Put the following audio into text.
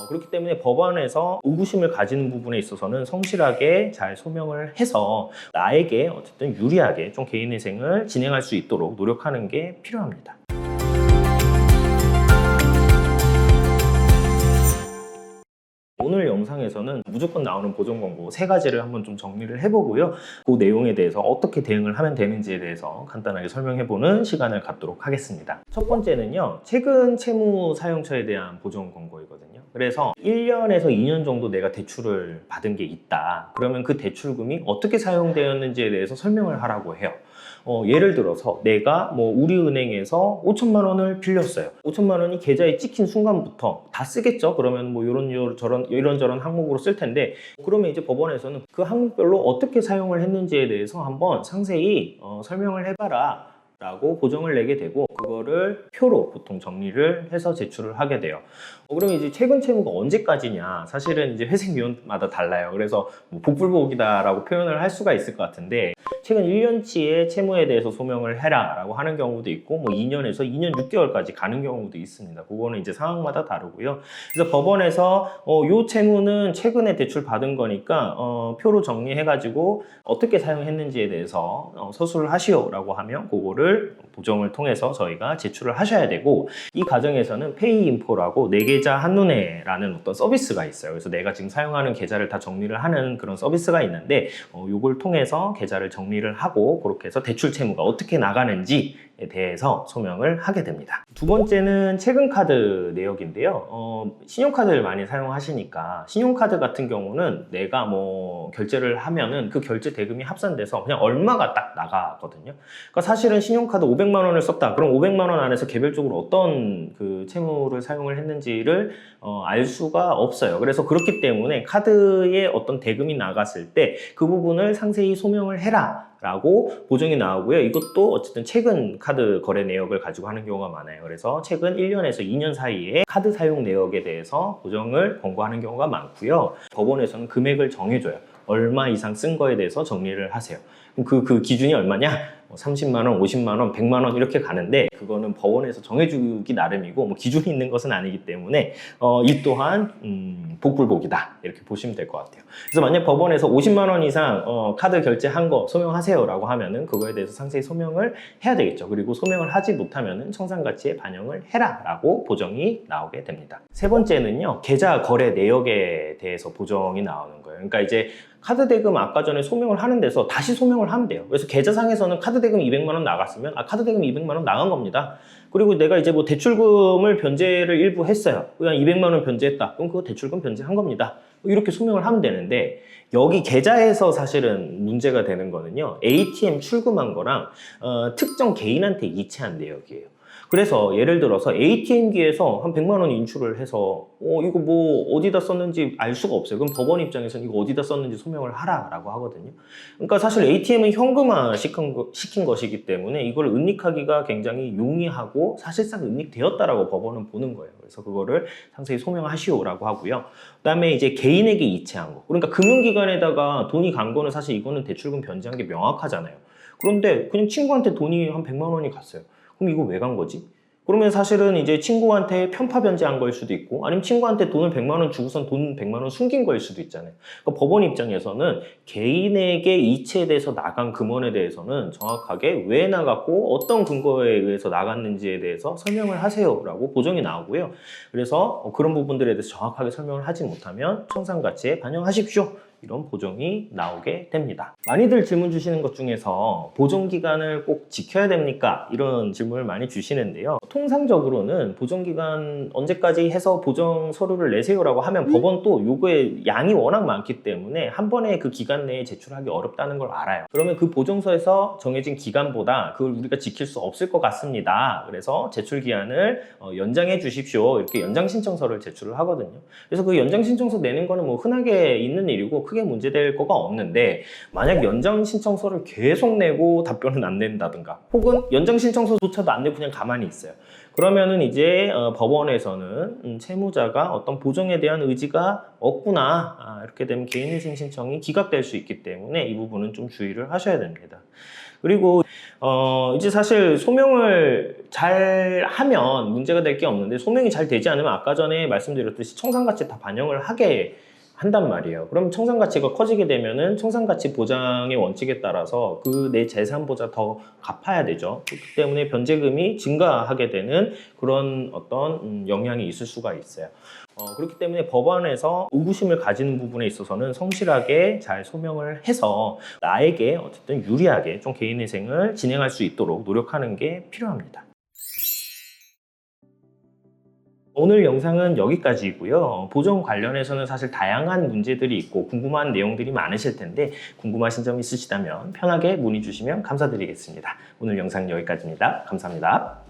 그렇기 때문에 법원에서 의구심을 가지는 부분에 있어서는 성실하게 잘 소명을 해서 나에게 어쨌든 유리하게 좀 개인회생을 진행할 수 있도록 노력하는 게 필요합니다. 오늘 영상에서는 무조건 나오는 보정 권고 3가지를 한번 좀 정리를 해보고요. 그 내용에 대해서 어떻게 대응을 하면 되는지에 대해서 간단하게 설명해보는 시간을 갖도록 하겠습니다. 첫 번째는요, 최근 채무 사용처에 대한 보정 권고이거든요. 그래서 1년에서 2년 정도 내가 대출을 받은 게 있다. 그러면 그 대출금이 어떻게 사용되었는지에 대해서 설명을 하라고 해요. 예를 들어서 내가 우리은행에서 5천만 원을 빌렸어요. 5천만 원이 계좌에 찍힌 순간부터 다 쓰겠죠. 그러면 이런저런 항목으로 쓸 텐데, 그러면 이제 법원에서는 그 항목별로 어떻게 사용을 했는지에 대해서 한번 상세히 설명을 해봐라 라고 보정을 내게 되고, 그거를 표로 보통 정리를 해서 제출을 하게 돼요. 그럼 이제 최근 채무가 언제까지냐? 사실은 이제 회생위원마다 달라요. 그래서 복불복이다라고 표현을 할 수가 있을 것 같은데, 최근 1년치의 채무에 대해서 소명을 해라 라고 하는 경우도 있고, 2년에서 2년 6개월까지 가는 경우도 있습니다. 그거는 이제 상황마다 다르고요. 그래서 법원에서 요 채무는 최근에 대출 받은 거니까 표로 정리해가지고 어떻게 사용했는지에 대해서 서술을 하시오 라고 하면 그거를 보정을 통해서 저희가 제출을 하셔야 되고, 이 과정에서는 페이인포라고 내 계좌 한눈에라는 어떤 서비스가 있어요. 그래서 내가 지금 사용하는 계좌를 다 정리를 하는 그런 서비스가 있는데, 요걸 통해서 계좌를 정리를 하고 그렇게 해서 대출 채무가 어떻게 나가는지에 대해서 소명을 하게 됩니다. 두 번째는 최근 카드 내역인데요. 신용카드를 많이 사용하시니까 신용카드 같은 경우는 내가 결제를 하면은 그 결제 대금이 합산돼서 그냥 얼마가 딱 나가거든요. 그러니까 사실은 신용카드 500만 원을 썼다. 그럼 500만 원 안에서 개별적으로 어떤 그 채무를 사용을 했는지를 알 수가 없어요. 그래서 그렇기 때문에 카드에 어떤 대금이 나갔을 때 그 부분을 상세히 소명을 해라 라고 보정이 나오고요. 이것도 어쨌든 최근 카드 거래 내역을 가지고 하는 경우가 많아요. 그래서 최근 1년에서 2년 사이에 카드 사용 내역에 대해서 보정을 권고하는 경우가 많고요. 법원에서는 금액을 정해줘요. 얼마 이상 쓴 거에 대해서 정리를 하세요. 그럼 그 기준이 얼마냐? 30만 원, 50만 원, 100만 원 이렇게 가는데, 그거는 법원에서 정해주기 나름이고 기준이 있는 것은 아니기 때문에 이 또한 복불복이다 이렇게 보시면 될 것 같아요. 그래서 만약 법원에서 50만 원 이상 카드 결제한 거 소명하세요 라고 하면은 그거에 대해서 상세히 소명을 해야 되겠죠. 그리고 소명을 하지 못하면은 청산가치에 반영을 해라 라고 보정이 나오게 됩니다. 세 번째는요, 계좌 거래 내역에 대해서 보정이 나오는 거예요. 그러니까 이제 카드 대금 아까 전에 소명을 하는 데서 다시 소명을 하면 돼요. 그래서 계좌상에서는 카드 대금 200만 원 나갔으면 카드 대금 200만 원 나간 겁니다. 그리고 내가 이제 대출금을 변제를 일부 했어요. 그냥 200만 원 변제했다. 그럼 그거 대출금 변제한 겁니다. 이렇게 소명을 하면 되는데, 여기 계좌에서 사실은 문제가 되는 거는요, ATM 출금한 거랑 특정 개인한테 이체한 내역이에요. 그래서 예를 들어서 ATM기에서 한 100만 원 인출을 해서 이거 어디다 썼는지 알 수가 없어요. 그럼 법원 입장에서는 이거 어디다 썼는지 소명을 하라라고 하거든요. 그러니까 사실 ATM은 현금화 시킨 것이기 때문에 이걸 은닉하기가 굉장히 용이하고 사실상 은닉되었다라고 법원은 보는 거예요. 그래서 그거를 상세히 소명하시오라고 하고요. 그다음에 이제 개인에게 이체한 거. 그러니까 금융기관에다가 돈이 간 거는 사실 이거는 대출금 변제한 게 명확하잖아요. 그런데 그냥 친구한테 돈이 한 100만 원이 갔어요. 그럼 이거 왜 간 거지? 그러면 사실은 이제 친구한테 편파 변제한 거일 수도 있고, 아니면 친구한테 돈을 100만 원 주고선 돈 100만 원 숨긴 거일 수도 있잖아요. 그러니까 법원 입장에서는 개인에게 이체돼서 나간 금원에 대해서는 정확하게 왜 나갔고 어떤 근거에 의해서 나갔는지에 대해서 설명을 하세요라고 보정이 나오고요. 그래서 그런 부분들에 대해서 정확하게 설명을 하지 못하면 청산가치에 반영하십시오. 이런 보정이 나오게 됩니다. 많이들 질문 주시는 것 중에서 보정기간을 꼭 지켜야 됩니까? 이런 질문을 많이 주시는데요. 통상적으로는 보정기간 언제까지 해서 보정 서류를 내세요라고 하면 법원 또 요거에 양이 워낙 많기 때문에 한 번에 그 기간 내에 제출하기 어렵다는 걸 알아요. 그러면 그 보정서에서 정해진 기간보다 그걸 우리가 지킬 수 없을 것 같습니다. 그래서 제출 기한을 연장해 주십시오. 이렇게 연장 신청서를 제출을 하거든요. 그래서 그 연장 신청서 내는 거는 흔하게 있는 일이고 크게 문제될 거가 없는데, 만약 연장 신청서를 계속 내고 답변은 안 낸다든가, 혹은 연장 신청서조차도 안 내고 그냥 가만히 있어요. 그러면은 이제 법원에서는 채무자가 어떤 보정에 대한 의지가 없구나, 이렇게 되면 개인회생 신청이 기각될 수 있기 때문에 이 부분은 좀 주의를 하셔야 됩니다. 그리고 이제 사실 소명을 잘 하면 문제가 될 게 없는데, 소명이 잘 되지 않으면 아까 전에 말씀드렸듯이 청산가치 다 반영을 하게 한단 말이에요. 그럼 청산가치가 커지게 되면은 청산가치 보장의 원칙에 따라서 그 내 재산보다 더 갚아야 되죠. 그렇기 때문에 변제금이 증가하게 되는 그런 어떤 영향이 있을 수가 있어요. 그렇기 때문에 법원에서 의구심을 가지는 부분에 있어서는 성실하게 잘 소명을 해서 나에게 어쨌든 유리하게 좀 개인회생을 진행할 수 있도록 노력하는 게 필요합니다. 오늘 영상은 여기까지이고요. 보정 관련해서는 사실 다양한 문제들이 있고 궁금한 내용들이 많으실 텐데, 궁금하신 점 있으시다면 편하게 문의 주시면 감사드리겠습니다. 오늘 영상은 여기까지입니다. 감사합니다.